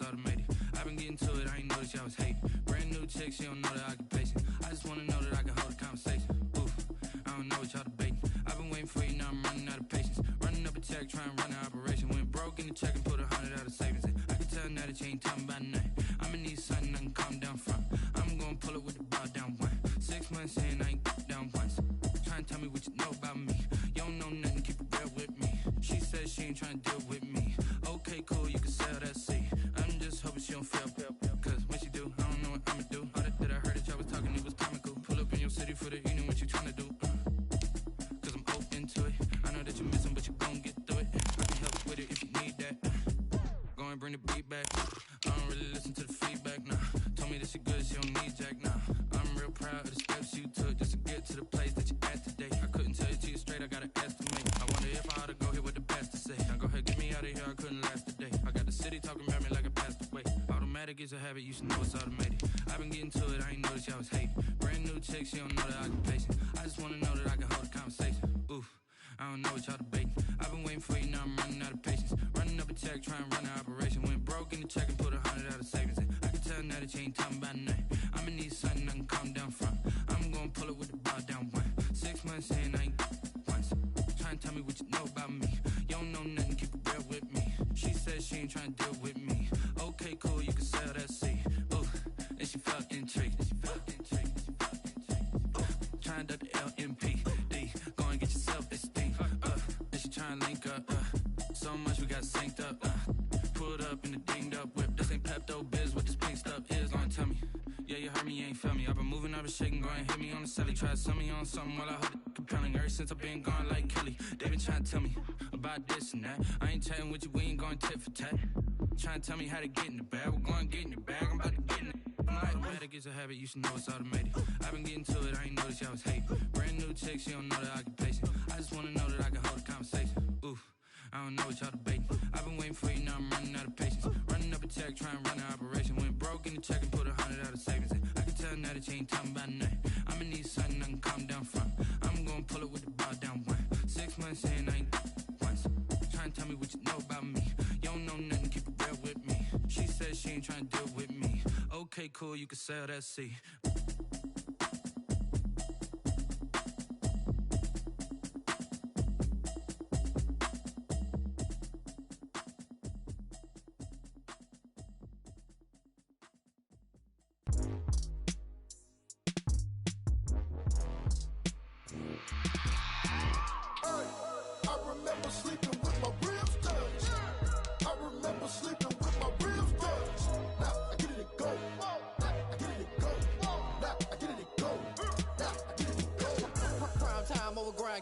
it's automated. I've been getting to it, I ain't noticed y'all was hating. Brand new chick, she don't know the occupation. I just wanna know that I can hold a conversation. Oof, I don't know what y'all debating. I've been waiting for you, now I'm running out of patience. Running up a check, trying to run an operation. Went broke in the check and put 100 out of savings in. I can tell now that you ain't talking about nothing. I'ma need something I can calm down from. I'm gonna pull it with the ball down one. 6 months in, I ain't down once. Trying to tell me what you know about me. You don't know nothing, keep it real with me. She says she ain't trying to deal with me. Okay, cool, you can sell that seat. I'm just hoping she don't fail. Cause when she do, I don't know what I'ma do. All that I heard that y'all was talking, it was comical. Pull up in your city for the evening, what you trying to do? Cause I'm open to it. I know that you're missing, but you gon' get through it. I can help with it if you need that. Go and bring the beat back. I don't really listen to the feedback, nah. Told me that she good, she don't need Jack, nah. I'm real proud of the steps you took just to get to the place that you at today. I couldn't tell you to you straight, I gotta estimate. I wonder if I ought to go here with the best to say. Now go ahead, get me out of here, I couldn't last a day. I got the city talking about me like I passed away. Automatic is a habit, you should know it's automated. I've been getting to it, I ain't noticed y'all was hating. Brand new chick, she don't know the occupation. I just wanna know that I can hold a conversation. Oof, I don't know what y'all debating. I've been waiting for you, now I'm running out of patience. Running up a check, trying to run an operation. Went broke in the check and put 100 out of savings in. I can tell now that you ain't talking about nothing. I'ma need something I can calm down from. I'm gonna pull it with the ball down one. 6 months in, I ain't once. Trying to tell me what you know about me. You don't know nothing, keep it real with me. She says she ain't trying to deal with me. Okay, cool, you can sell that seat. Ooh, and she felt intrigued. Trying to duck the LMPD. Go and get yourself esteem. And she trying to link up. So much we got synced up. Pulled up in the dinged up whip. This ain't Pepto Biz, what this pink stuff is. Gonna tell me. Yeah, you heard me, you ain't felt me. I've been moving, I've been shaking, go and hit me on the celly. Try to sell me on something while I hold it compelling. Ever since I've been gone like Kelly, they been trying to tell me about this and that. I ain't chatting with you, we ain't going tit for tat. Trying to tell me how to get in the bag. We're going to get in the bag, I'm about to get in it. Automatic is a habit, you should know it's automated. I've been getting to it, I ain't noticed y'all was hating. Brand new chick, she don't know the occupation. I just wanna know that I can hold a conversation. Oof, I don't know what y'all debating. I've been waiting for you, now I'm running out of patience. Running up a check, trying to run an operation. Went broke in the check and put 100 out of savings in. I can tell now that you ain't talking about nothing. I'ma need something I can calm down from. I'm gonna pull it with the ball down one. 6 months in, I ain't once. Trying to tell me what you know about me. You don't know nothing, keep it real with me. She says she ain't trying to deal with me. Okay, cool, you can sell that seat.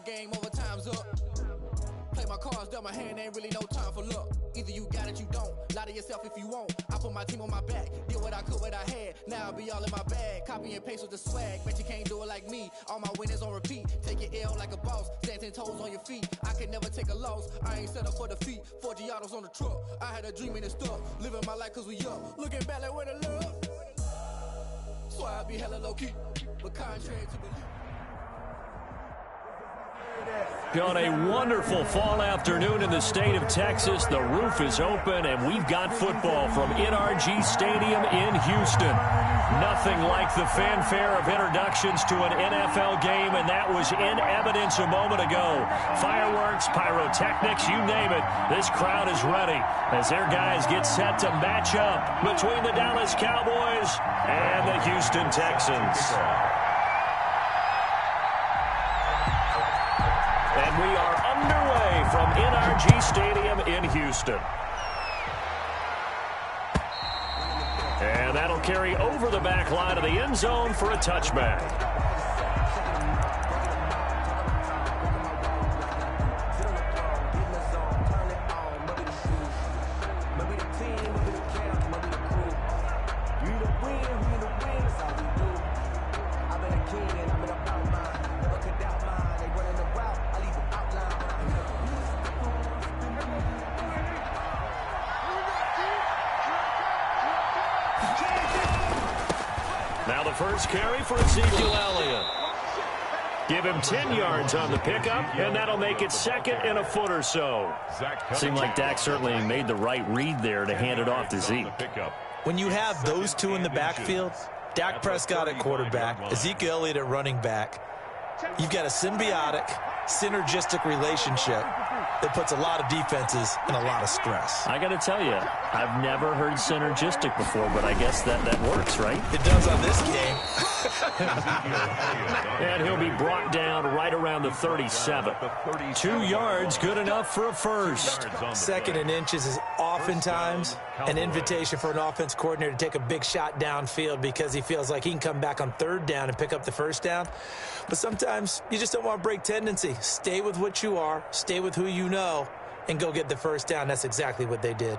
Game over, time's up. Play my cards, dealt my hand, ain't really no time for luck. Either you got it, you don't. Lie to yourself if you won't. I put my team on my back, did what I could, what I had. Now I'll be all in my bag. Copy and paste with the swag. Bet you can't do it like me. All my winners on repeat. Take your L like a boss. Stand 10 toes on your feet. I can never take a loss. I ain't set up for defeat. 4 Giottos on the truck. I had a dream and it's stuck. Living my life cause we up. Looking back like where the love. So I be hella low key. But contrary to belief. On a wonderful fall afternoon in the state of Texas, the roof is open, and we've got football from NRG Stadium in Houston. Nothing like the fanfare of introductions to an NFL game, and that was in evidence a moment ago. Fireworks, pyrotechnics, you name it, this crowd is ready as their guys get set to match up between the Dallas Cowboys and the Houston Texans. And we are underway from NRG Stadium in Houston. And that'll carry over the back line of the end zone for a touchback. Now the first carry for Ezekiel Elliott. Give him 10 yards on the pickup, and that'll make it second and a foot or so. Seemed like Dak certainly made the right read there to hand it off to Zeke. When you have those two in the backfield, Dak Prescott at quarterback, Ezekiel Elliott at running back, you've got a symbiotic, synergistic relationship that puts a lot of defenses in a lot of stress. I got to tell you, I've never heard synergistic before, but I guess that works, right? It does on this game. And he'll be brought down right around the 37. 2 yards, good enough for a first. Second and inches is oftentimes an invitation for an offense coordinator to take a big shot downfield because he feels like he can come back on third down and pick up the first down. But sometimes you just don't want to break tendency. Stay with what you are, stay with who you know, and go get the first down. That's exactly what they did.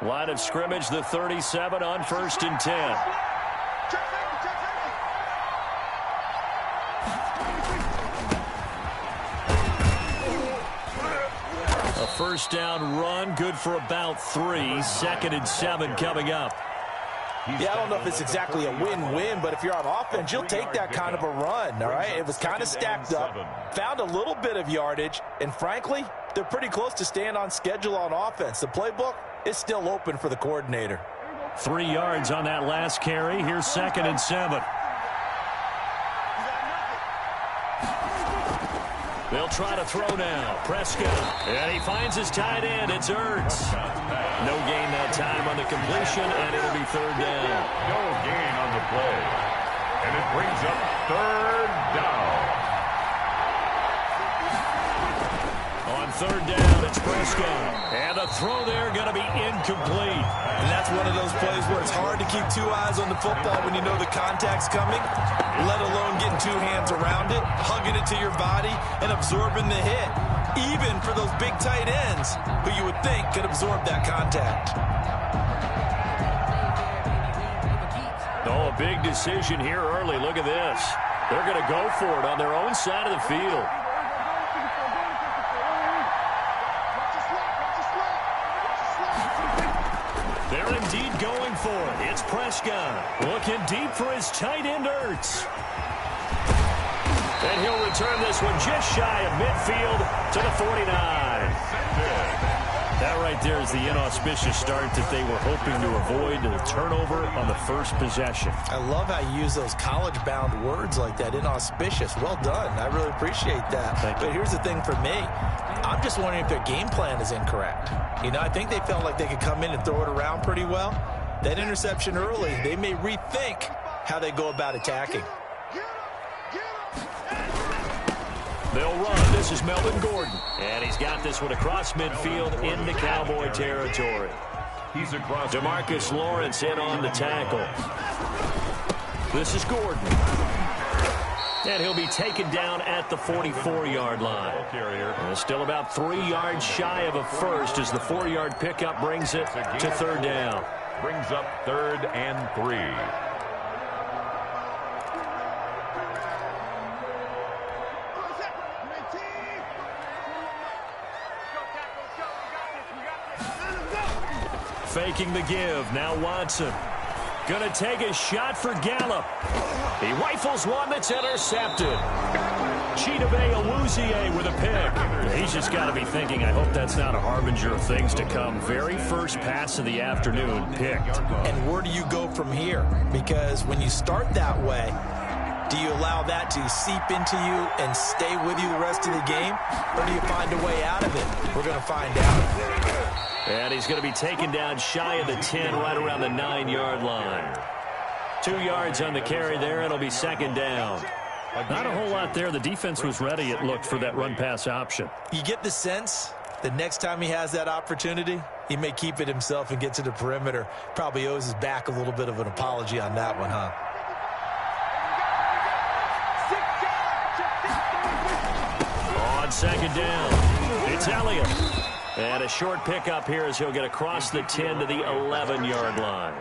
Line of scrimmage, the 37 on 1st and 10. A first down run, good for about 3. 2nd and 7 coming up. Yeah, I don't know if it's exactly a win-win, but if you're on offense, you'll take that kind of a run, all right? It was kind of stacked up, found a little bit of yardage, and frankly, they're pretty close to staying on schedule on offense. The playbook is still open for the coordinator. 3 yards on that last carry. Here's 2nd and 7. They'll try to throw now. Prescott. And he finds his tight end. It's Ertz. No gain that time on the completion, and it'll be 3rd down. No gain on the play. And it brings up 3rd down. On 3rd down, it's Prescott. And the throw there going to be incomplete. And that's one of those plays where it's hard to keep 2 eyes on the football when you know the contact's coming, let alone getting 2 hands around it, hugging it to your body, and absorbing the hit. Even for those big tight ends who you would think could absorb that contact. Oh, a big decision here early. Look at this. They're going to go for it on their own side of the field. They're indeed going for it. It's Prescott looking deep for his tight end, Ertz. And he'll return this one just shy of midfield to the 49. That right there is the inauspicious start that they were hoping to avoid, the turnover on the first possession. I love how you use those college-bound words like that, inauspicious. Well done. I really appreciate that. But here's the thing for me. I'm just wondering if their game plan is incorrect. You know, I think they felt like they could come in and throw it around pretty well. That interception early, they may rethink how they go about attacking. They'll run. This is Melvin Gordon. And he's got this one across midfield into Cowboy territory. He's across. DeMarcus Lawrence in on the tackle. This is Gordon. And he'll be taken down at the 44-yard line. And still about 3 yards shy of a first as the 4-yard pickup brings it to 3rd down. Brings up 3rd and 3. Faking the give. Now Watson. Going to take a shot for Gallup. He rifles one that's intercepted. Chidobe Awuzie with a pick. He's just got to be thinking, I hope that's not a harbinger of things to come. Very first pass of the afternoon picked. And where do you go from here? Because when you start that way, do you allow that to seep into you and stay with you the rest of the game? Or do you find a way out of it? We're going to find out. And he's going to be taken down shy of the 10, right around the 9-yard line. 2 yards on the carry there. It'll be 2nd down. Not a whole lot there. The defense was ready, it looked, for that run-pass option. You get the sense that next time he has that opportunity, he may keep it himself and get to the perimeter. Probably owes his back a little bit of an apology on that one, huh? On 2nd down, it's Elliott. And a short pickup here as he'll get across the 10 to the 11-yard line.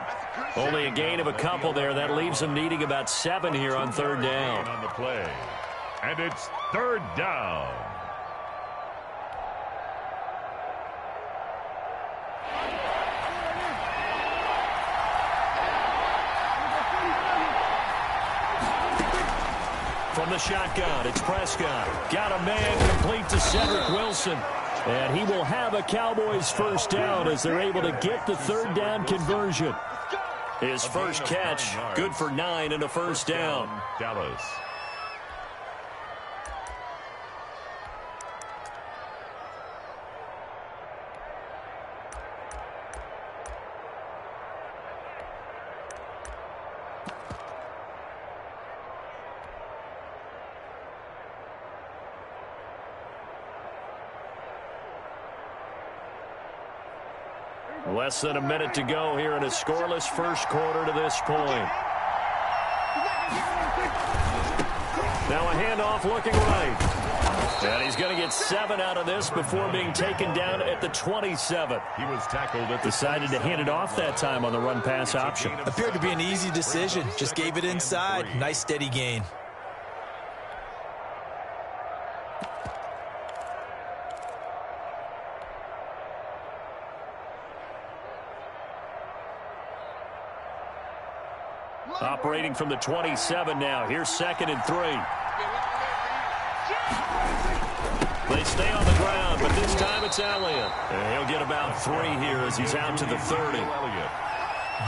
Only a gain of a couple there. That leaves him needing about 7 here on 3rd down. On the play. And it's 3rd down. from the shotgun. It's Prescott. Got a man complete to Cedric Wilson. And he will have a Cowboys first down as they're able to get the third down conversion. His first catch, good for 9 and a first down. Dallas. Less than a minute to go here in a scoreless first quarter to this point. Now a handoff looking right. And he's going to get 7 out of this before being taken down at the 27. He was tackled at the Decided to hand it off that time on the run-pass option. Appeared to be an easy decision. Just gave it inside. Nice steady gain. Operating from the 27 now. Here's 2nd and 3. They stay on the ground, but this time it's Elliott. And he'll get about 3 here as he's out to the 30.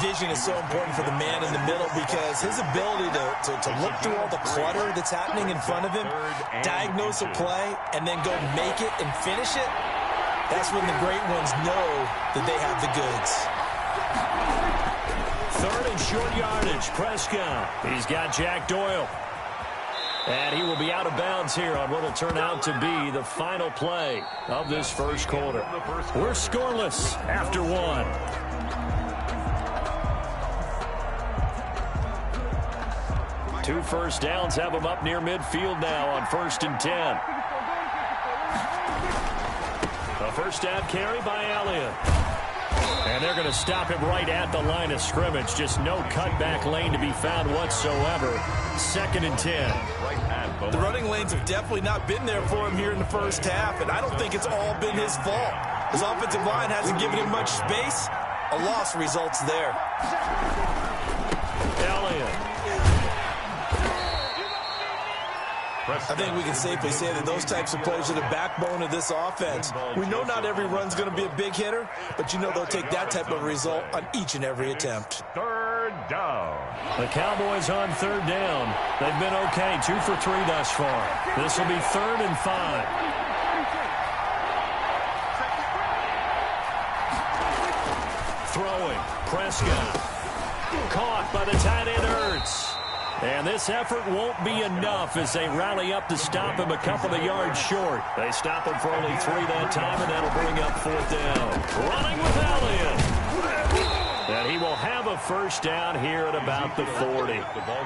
Vision is so important for the man in the middle because his ability to look through all the clutter that's happening in front of him, diagnose a play, and then go make it and finish it, that's when the great ones know that they have the goods. 3rd and short yardage. Prescott. He's got Jack Doyle. And he will be out of bounds here on what will turn out to be the final play of this first quarter. We're scoreless after 1. Two first downs have them up near midfield now on 1st and 10. A first down carry by Elliott. And they're going to stop him right at the line of scrimmage. Just no cutback lane to be found whatsoever. 2nd and 10. The running lanes have definitely not been there for him here in the first half, and I don't think it's all been his fault. His offensive line hasn't given him much space. A loss results there. Elliott. I think we can safely say that those types of plays are the backbone of this offense. We know not every run's going to be a big hitter, but you know they'll take that type of result on each and every attempt. 3rd down. The Cowboys on 3rd down. They've been okay, 2 for 3 thus far. This will be 3rd and 5. Throwing, Prescott. Caught by the tight end Ertz. And this effort won't be enough as they rally up to stop him a couple of yards short. They stop him for only 3 that time, and that'll bring up 4th down. Running with Elliott. And he will have a first down here at about the 40.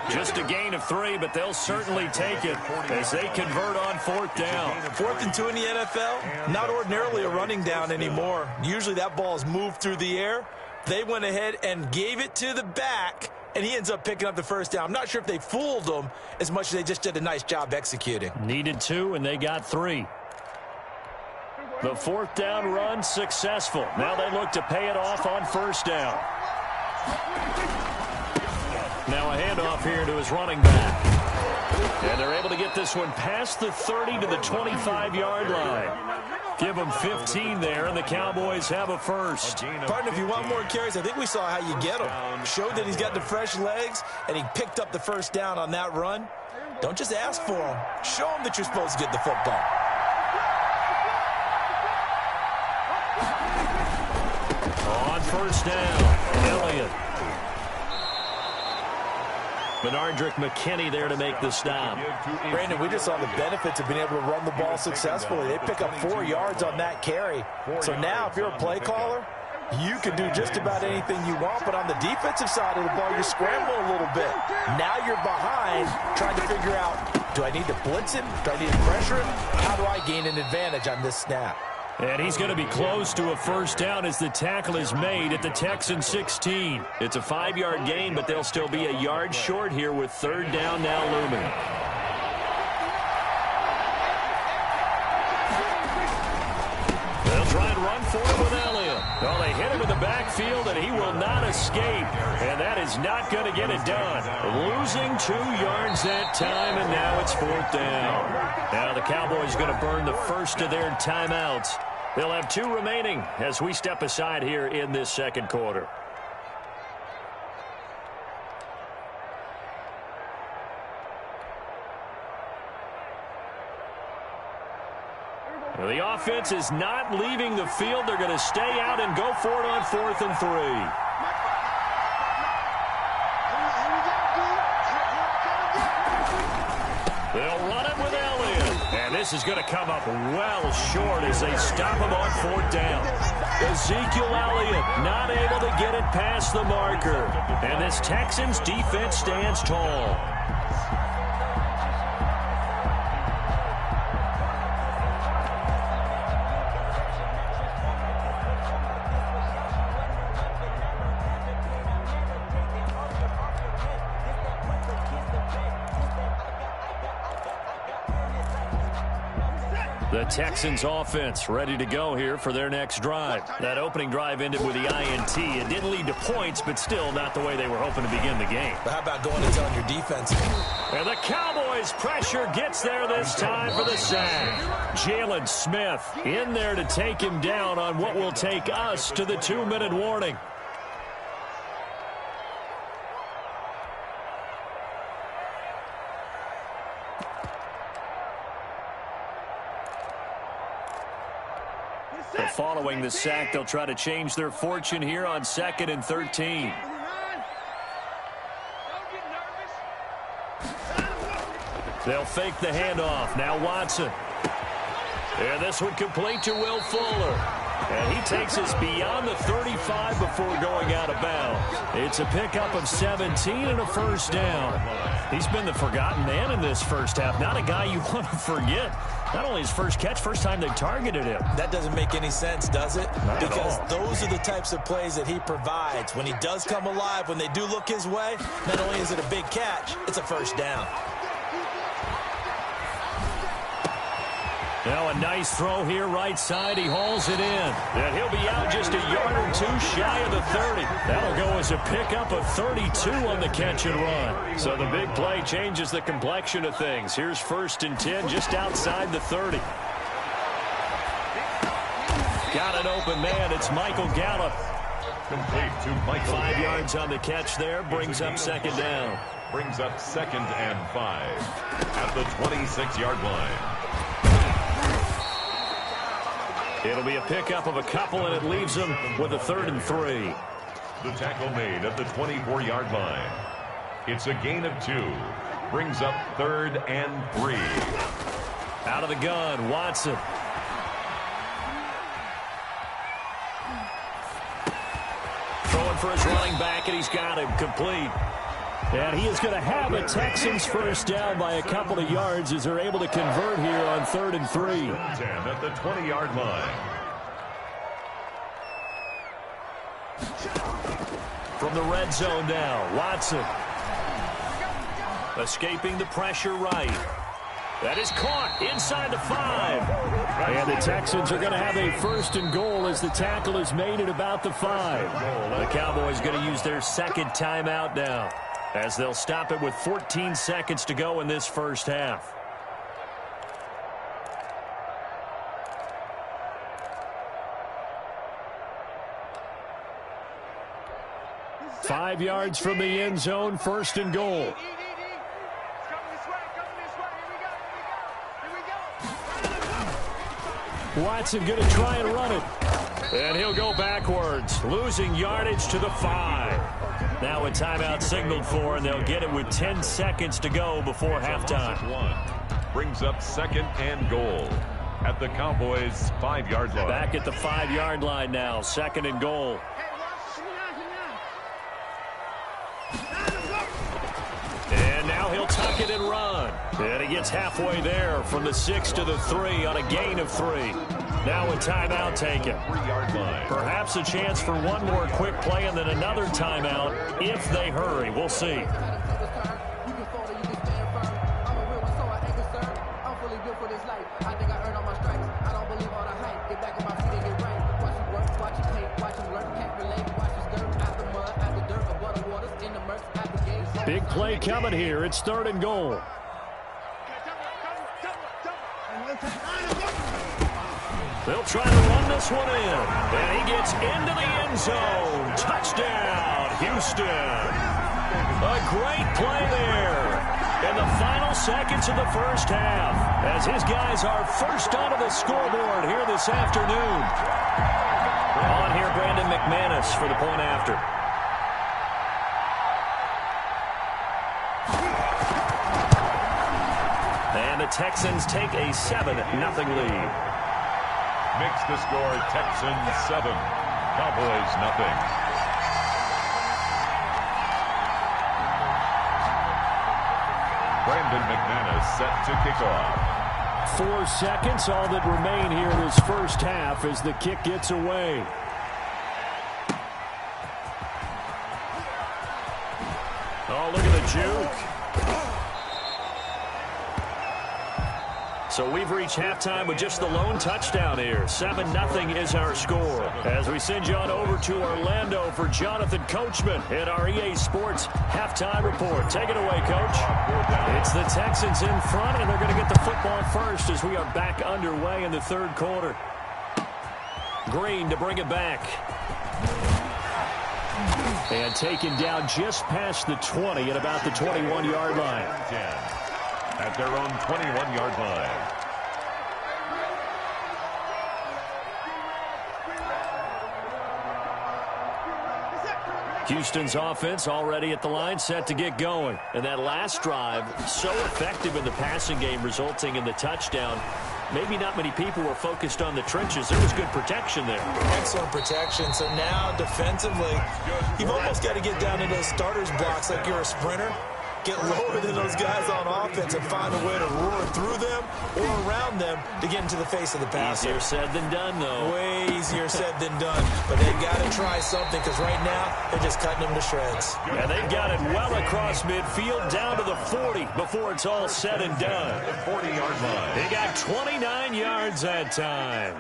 Just a gain of 3, but they'll certainly take it as they convert on 4th down. 4th and 2 in the NFL, not ordinarily a running down anymore. Usually that ball is moved through the air. They went ahead and gave it to the back, and he ends up picking up the first down. I'm not sure if they fooled him as much as they just did a nice job executing. Needed 2, and they got 3. The 4th down run successful. Now they look to pay it off on 1st down. Now a handoff here to his running back. And they're able to get this one past the 30 to the 25-yard line. Give them 15 there, and the Cowboys have a first. Partner, if you want more carries, I think we saw how you get him. Showed that he's got the fresh legs, and he picked up the first down on that run. Don't just ask for him. Show him that you're supposed to get the football. On 1st down, Elliott. Benardrick McKinney there to make the stop. Brandon, we just saw the benefits of being able to run the ball successfully. They pick up 4 yards on that carry. So now if you're a play caller, you can do just about anything you want, but on the defensive side of the ball, you're scrambling a little bit. Now you're behind trying to figure out, do I need to blitz him? Do I need to pressure him? How do I gain an advantage on this snap? And he's going to be close to a first down as the tackle is made at the Texan 16. It's a 5-yard gain, but they'll still be a yard short here with 3rd down now looming. They'll try and run for it with Elliott. Well, they hit him in the backfield. field, and he will not escape. And that is not going to get it done. Losing 2 yards that time, and now it's 4th down. Now the Cowboys going to burn the first of their timeouts. They'll have 2 remaining as we step aside here in this second quarter. The offense is not leaving the field. They're going to stay out and go for it on 4th and 3. They'll run it with Elliott. And this is going to come up well short as they stop him on 4th down. Ezekiel Elliott not able to get it past the marker. And this Texans defense stands tall. The Texans offense ready to go here for their next drive. That opening drive ended with the INT. It didn't lead to points, but still not the way they were hoping to begin the game. But how about going and telling your defense? And the Cowboys pressure gets there this time for the sack. Jalen Smith in there to take him down on what will take us to the 2-minute warning. Following the sack, they'll try to change their fortune here on 2nd and 13. They'll fake the handoff. Now Watson. And this one complete to Will Fuller. And he takes us beyond the 35 before going out of bounds. It's a pickup of 17 and a 1st down. He's been the forgotten man in this first half. Not a guy you want to forget. Not only his first catch, first time they targeted him. That doesn't make any sense, does it? Not because at all. Those are the types of plays that he provides. When he does come alive, when they do look his way, not only is it a big catch, it's a 1st down. Now a nice throw here right side. He hauls it in. And he'll be out just a yard or 2 shy of the 30. That'll go as a pickup of 32 on the catch and run. So the big play changes the complexion of things. Here's 1st and 10 just outside the 30. Got an open man. It's Michael Gallup. Complete to Michael. 5 yards on the catch there. Brings up 2nd down. Brings up 2nd and 5 at the 26-yard line. It'll be a pickup of a couple, and it leaves them with a 3rd and 3. The tackle made at the 24-yard line. It's a gain of 2. Brings up 3rd and 3. Out of the gun, Watson. Throwing for his running back, and he's got him complete. And he is going to have a Texans 1st down by a couple of yards as they're able to convert here on 3rd and 3. 10 at the 20-yard line. From the red zone now, Watson. Escaping the pressure right. That is caught inside the 5. And the Texans are going to have a 1st and goal as the tackle is made at about the 5. The Cowboys going to use their 2nd timeout now, as they'll stop it with 14 seconds to go in this first half. Five yards from the end zone, 1st and goal. Watson going to try and run it. And he'll go backwards, losing yardage to the 5. Now a timeout signaled for, and they'll get it with 10 seconds to go before halftime. Brings up 2nd and goal at the Cowboys' 5-yard line. Back at the 5-yard line now, 2nd and goal. And now he'll tuck it and run. And he gets halfway there from the 6 to the 3 on a gain of 3. Now a timeout taken. 3-yard line. Perhaps a chance for one more quick play and then another timeout if they hurry. We'll see. Watch him learn, can't relate, watch Big play coming here. It's 3rd and goal. They'll try to run this one in. And he gets into the end zone. Touchdown, Houston. A great play there in the final seconds of the first half as his guys are first onto the scoreboard here this afternoon. On here, Brandon McManus for the point after. And the Texans take a 7-0 lead. Makes the score Texans 7, Cowboys nothing. Brandon McManus set to kick off. 4 seconds, all that remain here in this first half as the kick gets away. Oh, look at the juke. So we've reached halftime with just the lone touchdown here. 7-0 is our score. As we send you on over to Orlando for Jonathan Coachman at our EA Sports halftime report. Take it away, Coach. It's the Texans in front, and they're going to get the football first as we are back underway in the 3rd quarter. Green to bring it back. And taken down just past the 20 at about the 21-yard line. At their own 21-yard line. Houston's offense already at the line, set to get going. And that last drive, so effective in the passing game, resulting in the touchdown. Maybe not many people were focused on the trenches. There was good protection there. Excellent protection. So now, defensively, you've almost got to get down to those starters blocks like you're a sprinter. Get lower than those guys on offense and find a way to roar through them or around them to get into the face of the passer. Easier said than done, though. Way easier said than done. But they've got to try something because right now they're just cutting them to shreds. And they've got it well across midfield down to the 40 before it's all said and done. 40-yard line. They got 29 yards that time.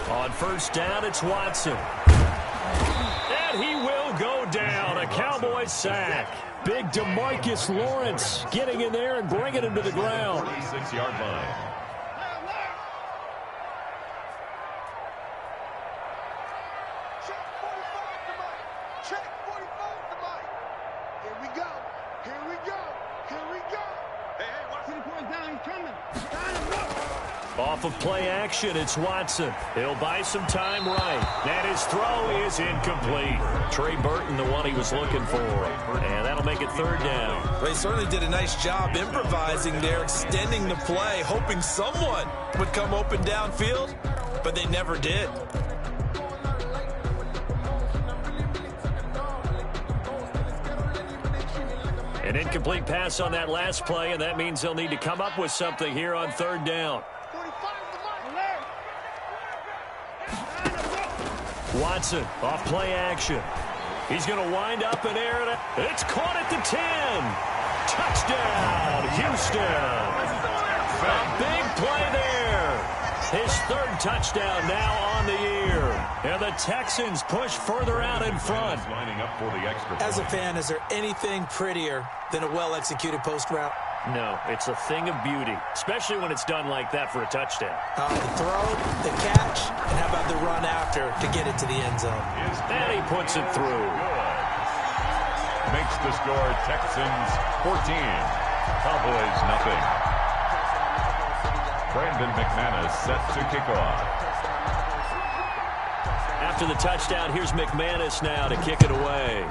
On first down, it's Watson. And he will go down. A Cowboys sack. Big DeMarcus Lawrence getting in there and bringing him to the ground. 46-yard line. Off of play action, it's Watson. He'll buy some time right. And his throw is incomplete. Trey Burton, the one he was looking for. And that'll make it 3rd down. Well, he certainly did a nice job improvising there, extending the play, hoping someone would come open downfield, but they never did. An incomplete pass on that last play, and that means they'll need to come up with something here on 3rd down. Watson off play action. He's going to wind up and air it. It's caught at the 10. Touchdown, Houston. A big play there. His 3rd touchdown now on the year. And the Texans push further out in front. Lining up for the extra point. As a fan, is there anything prettier than a well-executed post route? No, it's a thing of beauty, especially when it's done like that for a touchdown. The throw, the catch, and how about the run after to get it to the end zone? And he puts it through. Makes the score Texans 14, Cowboys nothing. Brandon McManus set to kick off. After the touchdown, here's McManus now to kick it away.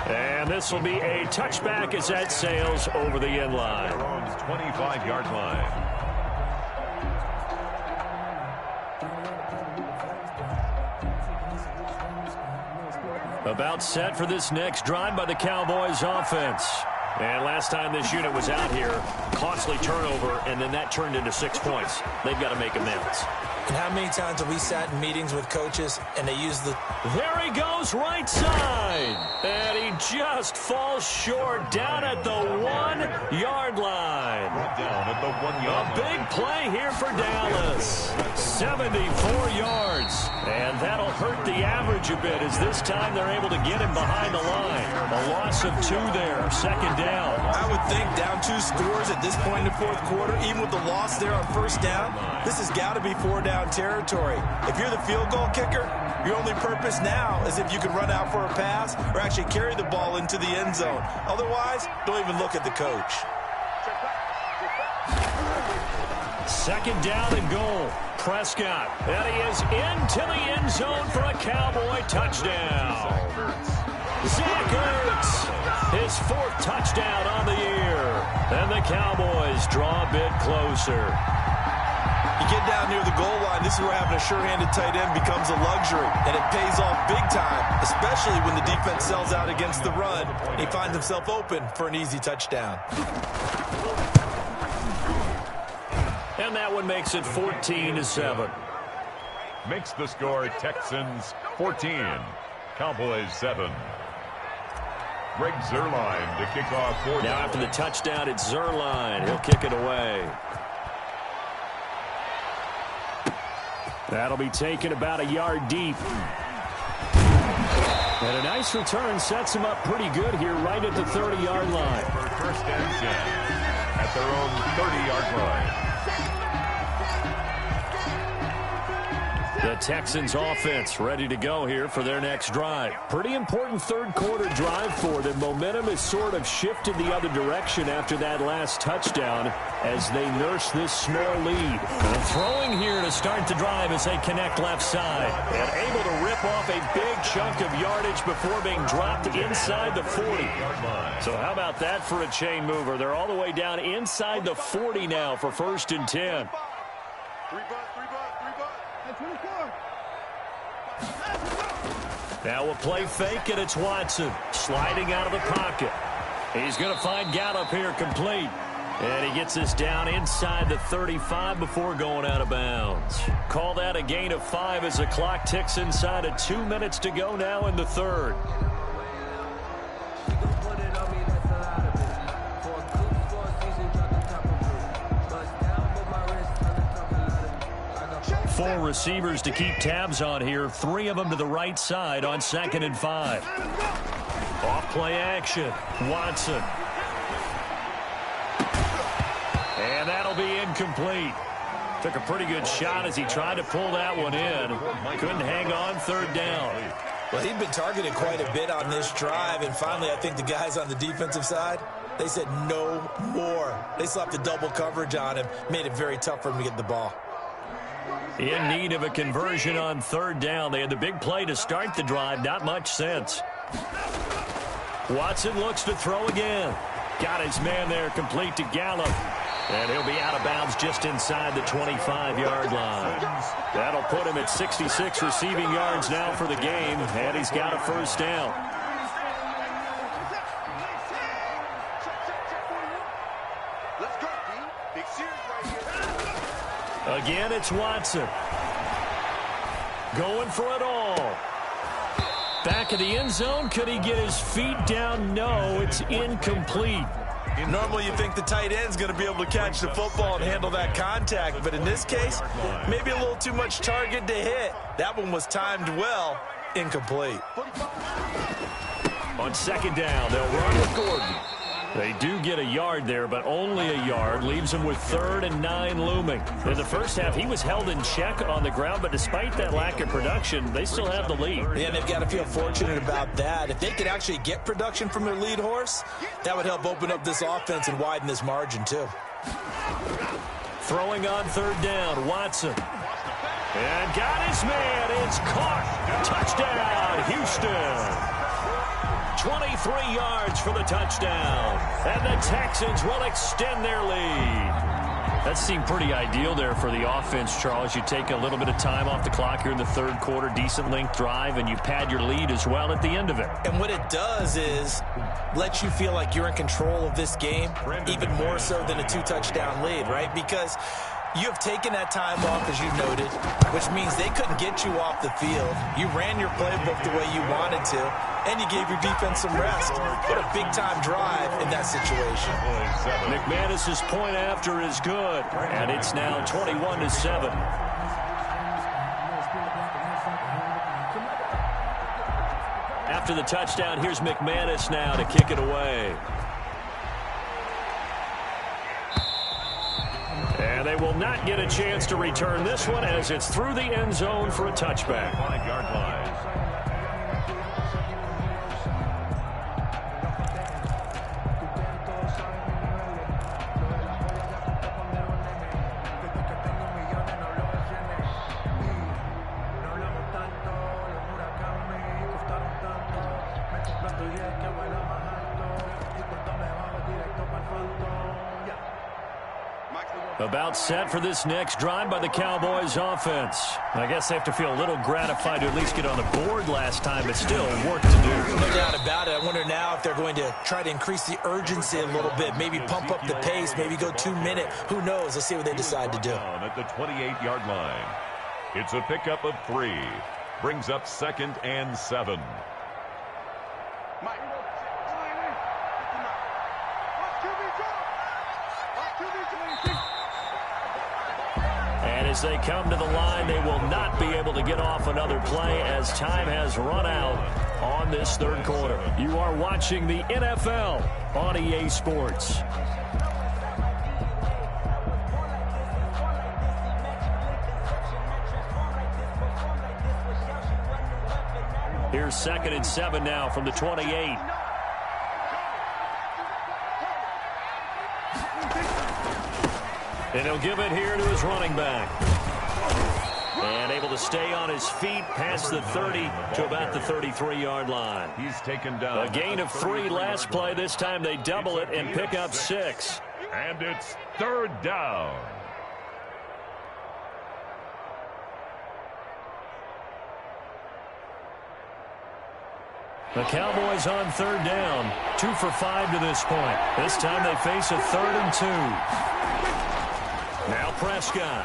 And this will be a touchback as that sails over the end line. 25-yard line. About set for this next drive by the Cowboys offense. And last time this unit was out here, costly turnover, and then that turned into 6 points. They've got to make amends. And how many times have we sat in meetings with coaches and they use the... There he goes, right side. And he just falls short down at the 1-yard line. Down at the 1-yard line. A big play here for Dallas. 74 yards. And that'll hurt the average a bit as this time they're able to get him behind the line. A loss of 2 there, second down. I would think down 2 scores at this point in the fourth quarter, even with the loss there on first down, this has got to be 4-down territory. If you're the field goal kicker, your only purpose now is if you can run out for a pass or actually carry the ball into the end zone. Otherwise, don't even look at the coach. Second down and goal. Prescott. And he is into the end zone for a Cowboy touchdown. Zach Ertz, his 4th touchdown on the year. And the Cowboys draw a bit closer. You get down near the goal line, this is where having a sure-handed tight end becomes a luxury, and it pays off big time, especially when the defense sells out against the run. He finds himself open for an easy touchdown. And that one makes it 14-7. Makes the score Texans 14, Cowboys 7. Greg Zuerlein to kick off 4. Now after the touchdown, it's Zuerlein. He'll kick it away. That'll be taken about a yard deep. And a nice return sets him up pretty good here right at the 30-yard line. First and 10 at their own 30-yard line. The Texans offense ready to go here for their next drive. Pretty important third quarter drive for them. Momentum has sort of shifted the other direction after that last touchdown as they nurse this small lead. And throwing here to start the drive as they connect left side. And able to rip off a big chunk of yardage before being dropped inside the 40. So how about that for a chain mover? They're all the way down inside the 40 now for 1st and 10. Now a play fake, and it's Watson sliding out of the pocket. He's going to find Gallup here complete. And he gets this down inside the 35 before going out of bounds. Call that a gain of 5 as the clock ticks inside of 2 minutes to go now in the third. Four receivers to keep tabs on here. 3 of them to the right side on 2nd and 5. Off play action. Watson. And that'll be incomplete. Took a pretty good shot as he tried to pull that one in. Couldn't hang on 3rd down. Well, he'd been targeted quite a bit on this drive, and finally I think the guys on the defensive side, they said no more. They slapped the double coverage on him, made it very tough for him to get the ball. In need of a conversion on 3rd down. They had the big play to start the drive. Not much sense. Watson looks to throw again. Got his man there complete to Gallup. And he'll be out of bounds just inside the 25-yard line. That'll put him at 66 receiving yards now for the game. And he's got a 1st down. Again, it's Watson. Going for it all. Back of the end zone. Could he get his feet down? No, it's incomplete. Normally you think the tight end's going to be able to catch the football and handle that contact, but in this case, maybe a little too much target to hit. That one was timed well. Incomplete. On 2nd down, they'll run with Gordon. They do get a yard there, but only a yard. Leaves him with 3rd and 9 looming. In the first half, he was held in check on the ground, but despite that lack of production, they still have the lead. Yeah, they've got to feel fortunate about that. If they could actually get production from their lead horse, that would help open up this offense and widen this margin, too. Throwing on 3rd down, Watson. And got his man. It's caught. Touchdown, Houston. 23 yards for the touchdown. And the Texans will extend their lead. That seemed pretty ideal there for the offense, Charles. You take a little bit of time off the clock here in the third quarter, decent length drive, and you pad your lead as well at the end of it. And what it does is let you feel like you're in control of this game, even more so than a 2-touchdown lead, right? Because you have taken that time off, as you noted, which means they couldn't get you off the field. You ran your playbook the way you wanted to, and you gave your defense some rest. What a big-time drive in that situation. McManus's point after is good, and it's now 21-7. After the touchdown, here's McManus now to kick it away. And they will not get a chance to return this one as it's through the end zone for a touchback. 5-yard line. About set for this next drive by the Cowboys offense. I guess they have to feel a little gratified to at least get on the board last time, but still work to do. No doubt about it. I wonder now if they're going to try to increase the urgency a little bit, maybe pump up the pace, maybe go 2-minute. Who knows? Let's see what they decide to do. At the 28-yard line. It's a pickup of 3. Brings up 2nd and 7. And as they come to the line, they will not be able to get off another play as time has run out on this third quarter. You are watching the NFL on EA Sports. Here's 2nd and 7 now from the 28. And he'll give it here to his running back. And able to stay on his feet past the 30 to about the 33-yard line. He's taken down. A gain of 3 last play. This time they double it and pick up 6. And it's 3rd down. The Cowboys on 3rd down. 2 for 5 to this point. This time they face a 3rd and 2. Now Prescott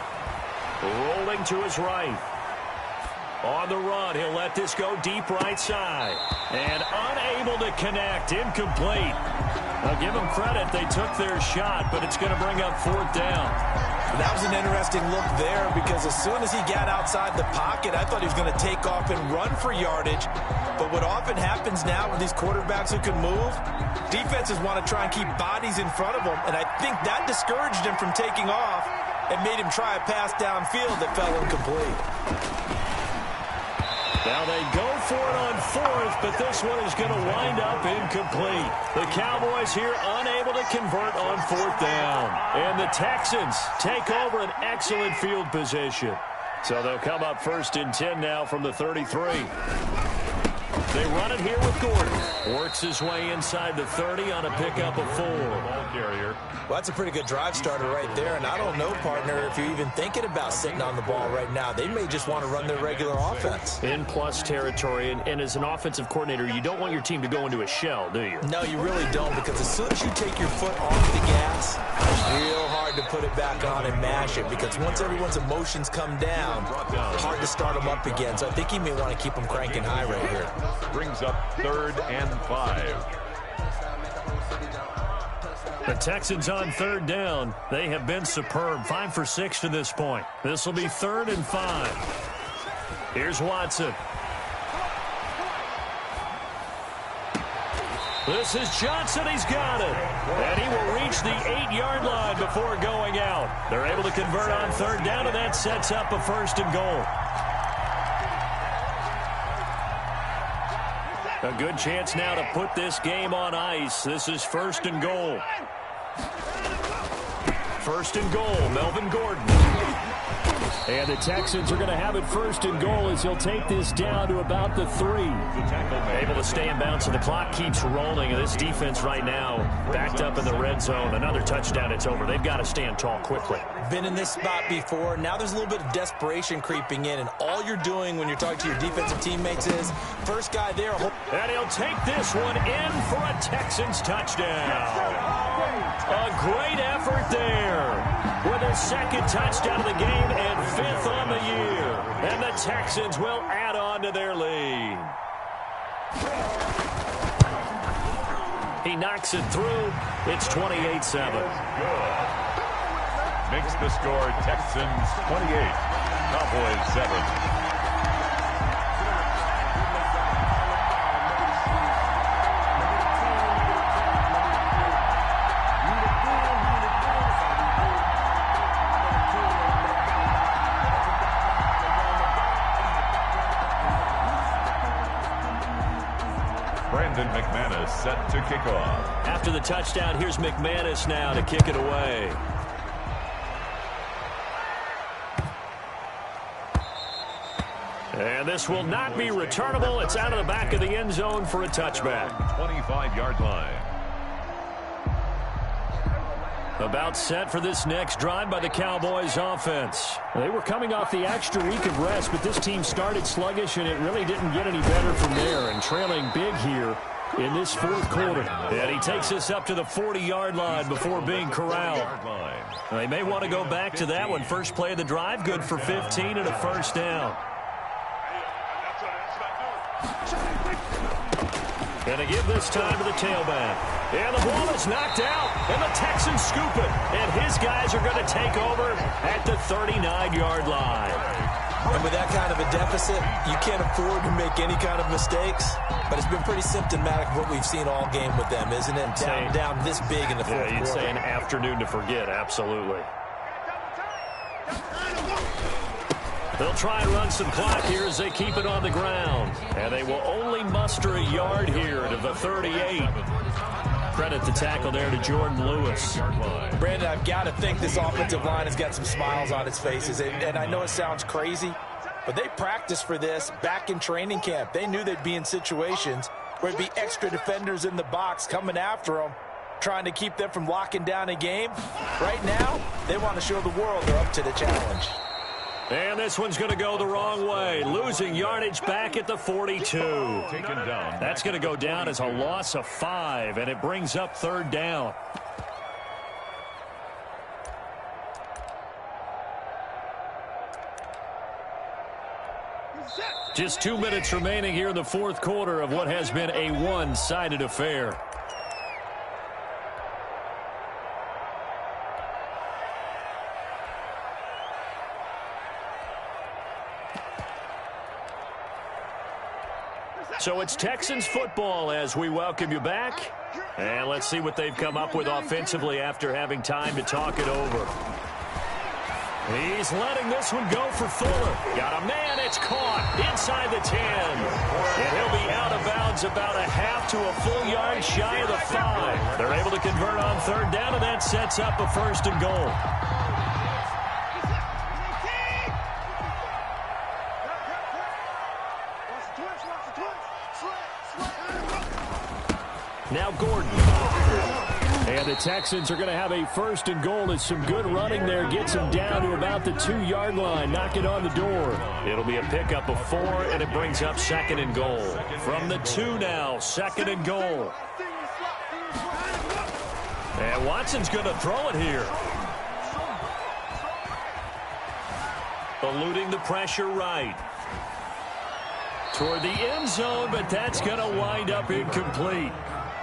rolling to his right. On the run, he'll let this go deep right side. And unable to connect, incomplete. I'll give them credit, they took their shot, but it's going to bring up 4th down. That was an interesting look there because as soon as he got outside the pocket, I thought he was going to take off and run for yardage. But what often happens now with these quarterbacks who can move, defenses want to try and keep bodies in front of them, and I think that discouraged him from taking off and made him try a pass downfield that fell incomplete. Now they go for it on 4th, but this one is going to wind up incomplete. The Cowboys here unable to convert on 4th down. And the Texans take over an excellent field position. So they'll come up 1st and 10 now from the 33. They run it here with Gordon. Works his way inside the 30 on a pickup of 4. Ball carrier. Well, that's a pretty good drive starter right there. And I don't know, partner, if you're even thinking about sitting on the ball right now. They may just want to run their regular offense. In plus territory. And as an offensive coordinator, you don't want your team to go into a shell, do you? No, you really don't, because as soon as you take your foot off the gas, it's real hard to put it back on and mash it, because once everyone's emotions come down, it's hard to start them up again. So I think you may want to keep them cranking high right here. Brings up 3rd and 5. The Texans on 3rd down. They have been superb. 5 for 6 to this point. This will be 3rd and 5. Here's Watson. This is Johnson. He's got it. And he will reach the 8-yard line before going out. They're able to convert on 3rd down, and that sets up a 1st and goal. A good chance now to put this game on ice. This is 1st and goal. 1st and goal, Melvin Gordon. And the Texans are going to have it first and goal as he'll take this down to about the 3. Able to stay in bounds, and the clock keeps rolling. And this defense right now backed up in the red zone. Another touchdown, it's over. They've got to stand tall quickly. Been in this spot before. Now there's a little bit of desperation creeping in, and all you're doing when you're talking to your defensive teammates is first guy there. And he'll take this one in for a Texans touchdown. A great effort there with his second touchdown of the game and 5th on the year. And the Texans will add on to their lead. He knocks it through. It's 28-7. Makes the score Texans 28, Cowboys 7. Brandon McManus set to kick off. After the touchdown, here's McManus now to kick it away. And this will not be returnable. It's out of the back of the end zone for a touchback. 25-yard line. About set for this next drive by the Cowboys offense. They were coming off the extra week of rest, but this team started sluggish, and it really didn't get any better from there. And trailing big here in this fourth quarter. And he takes us up to the 40-yard line before being corralled. They may want to go back to that one. First play of the drive, good for 15 and a first down. Going to give this time to the tailback. And the ball is knocked out, and the Texans scoop it. And his guys are going to take over at the 39-yard line. And with that kind of a deficit, you can't afford to make any kind of mistakes. But it's been pretty symptomatic of what we've seen all game with them, isn't it? Down this big in the fourth quarter. You'd say an afternoon to forget, absolutely. They'll try and run some clock here as they keep it on the ground. And they will only muster a yard here to the 38. Credit the tackle there to Jordan Lewis. Brandon, I've got to think this offensive line has got some smiles on its faces. And I know it sounds crazy, but they practiced for this back in training camp. They knew they'd be in situations where it'd be extra defenders in the box coming after them, trying to keep them from locking down a game. Right now, they want to show the world they're up to the challenge. And this one's going to go the wrong way. Losing yardage back at the 42. Taken down. That's going to go down as a loss of 5, and it brings up third down. Just 2 minutes remaining here in the fourth quarter of what has been a one-sided affair. So it's Texans football as we welcome you back. And let's see what they've come up with offensively after having time to talk it over. He's letting this one go for Fuller. Got a man, it's caught inside the 10. And he'll be out of bounds about a half to a full yard shy of the 5. They're able to convert on third down, and that sets up a first and goal. Now Gordon. And the Texans are going to have a first and goal as some good running there gets him down to about the 2-yard line. Knock it on the door. It'll be a pickup of 4, and it brings up second and goal. From the 2 now, second and goal. And Watson's going to throw it here. Eluding the pressure right. Toward the end zone, but that's going to wind up incomplete.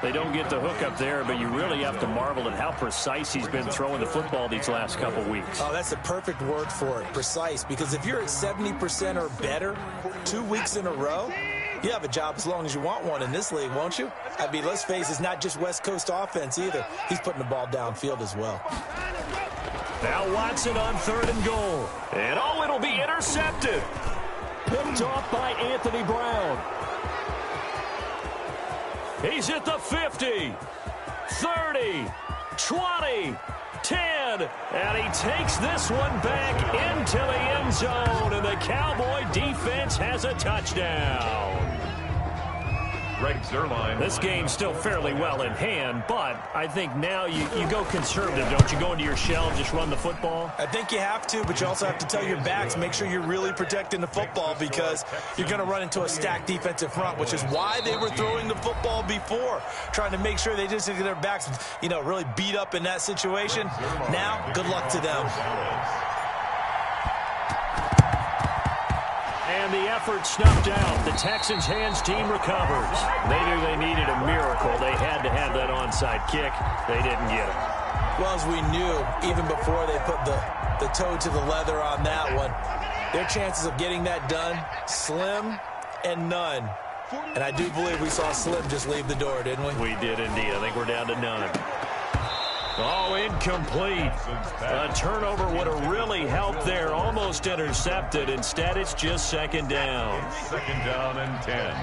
They don't get the hook up there, but you really have to marvel at how precise he's been throwing the football these last couple weeks. Oh, that's the perfect word for it, precise, because if you're at 70% or better 2 weeks in a row, you have a job as long as you want one in this league, won't you? I mean, let's face it, it's not just West Coast offense either. He's putting the ball downfield as well. Now Watson on third and goal. And oh, it'll be intercepted. Picked off by Anthony Brown. He's at the 50, 30, 20, 10. again. And he takes this one back into the end zone. And the Cowboy defense has a touchdown. Greg Zuerlein. This game's still fairly well in hand, but I think now you go conservative, don't you? Go into your shell and just run the football? I think you have to, but you also have to tell your backs, make sure you're really protecting the football because you're going to run into a stacked defensive front, which is why they were throwing the football before, trying to make sure they just get their backs, really beat up in that situation. Now, good luck to them. And the effort snuffed out. The Texans' hands team recovers. They knew they needed a miracle. They had to have that onside kick. They didn't get it. Well, as we knew, even before they put the toe to the leather on that one, their chances of getting that done, slim and none. And I do believe we saw Slim just leave the door, didn't we? We did indeed. I think we're down to none. Oh, incomplete. A turnover would have really helped there. Almost intercepted. Instead, it's just second down. Second down and 10.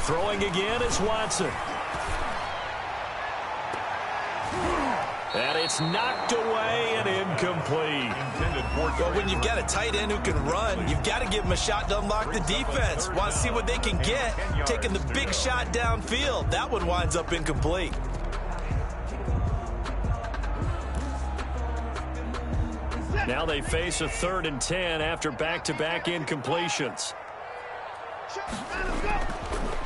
Throwing again is Watson. And it's knocked away and incomplete. Well, when you've got a tight end who can run, you've got to give him a shot to unlock the defense. Want to see what they can get, taking the big shot downfield. That one winds up incomplete. Now they face a 3rd and 10 after back-to-back incompletions.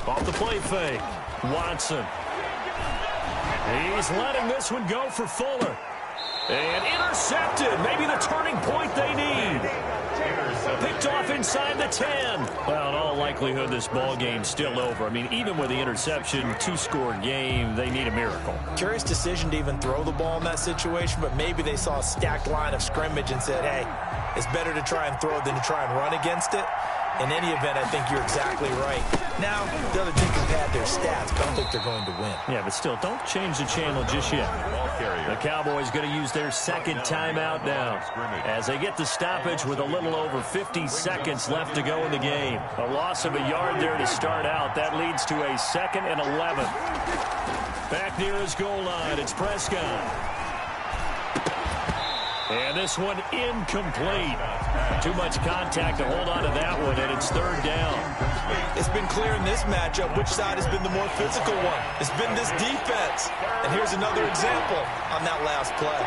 Off the play fake. Watson. He's letting this one go for Fuller. And intercepted. Maybe the turning point they need. Picked off inside the 10. Well, in all likelihood, this ball game's still over. I mean, even with the interception, 2-score game, they need a miracle. Curious decision to even throw the ball in that situation, but maybe they saw a stacked line of scrimmage and said, hey, it's better to try and throw than to try and run against it. In any event, I think you're exactly right. Now, the other team can pad their stats, but I don't think they're going to win. Yeah, but still, don't change the channel just yet. The Cowboys going to use their second timeout now as they get the stoppage with a little over 50 seconds left to go in the game. A loss of a yard there to start out. That leads to a 2nd and 11. Back near his goal line, it's Prescott. And this one incomplete. Too much contact to hold on to that one, and it's 3rd down. It's been clear in this matchup which side has been the more physical one. It's been this defense. And here's another example on that last play.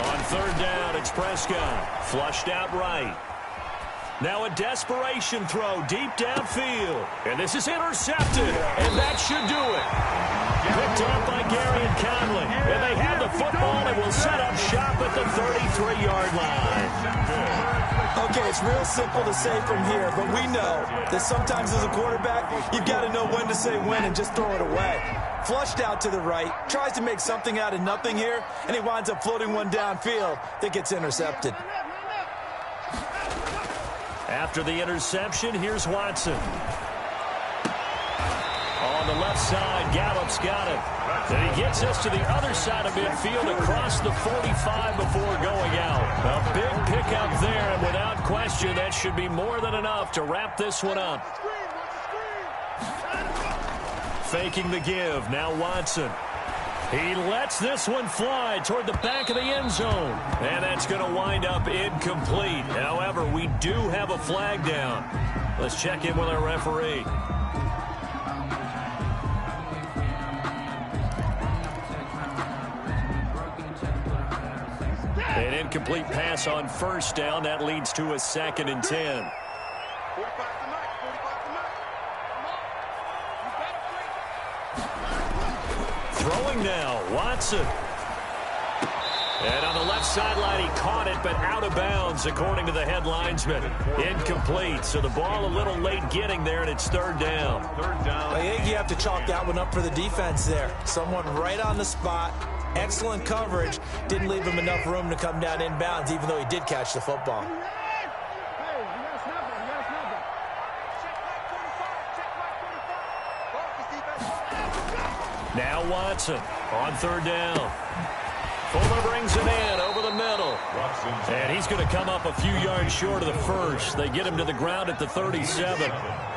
On 3rd down, it's Prescott. Flushed out right. Now a desperation throw deep downfield. And this is intercepted. And that should do it. Picked up by Gary and Conley. And they have the football and will set up shop at the 33-yard line. Okay, it's real simple to say from here, but we know that sometimes as a quarterback, you've got to know when to say when and just throw it away. Flushed out to the right, tries to make something out of nothing here, and he winds up floating one downfield that gets intercepted. After the interception, here's Watson. On the left side, Gallup's got it. And he gets us to the other side of midfield across the 45 before going out. A big pickup there, and without question, that should be more than enough to wrap this one up. Faking the give, now Watson. He lets this one fly toward the back of the end zone. And that's going to wind up incomplete. However, we do have a flag down. Let's check in with our referee. An incomplete pass on 1st down. That leads to a 2nd and 10. Throwing now, Watson. And on the left sideline, he caught it, but out of bounds, according to the head linesman. Incomplete, so the ball a little late getting there, and it's 3rd down. I think you have to chalk that one up for the defense there. Someone right on the spot. Excellent coverage. Didn't leave him enough room to come down inbounds, even though he did catch the football. Now Watson on 3rd down. Fuller brings it in over the middle. And he's going to come up a few yards short of the first. They get him to the ground at the 37.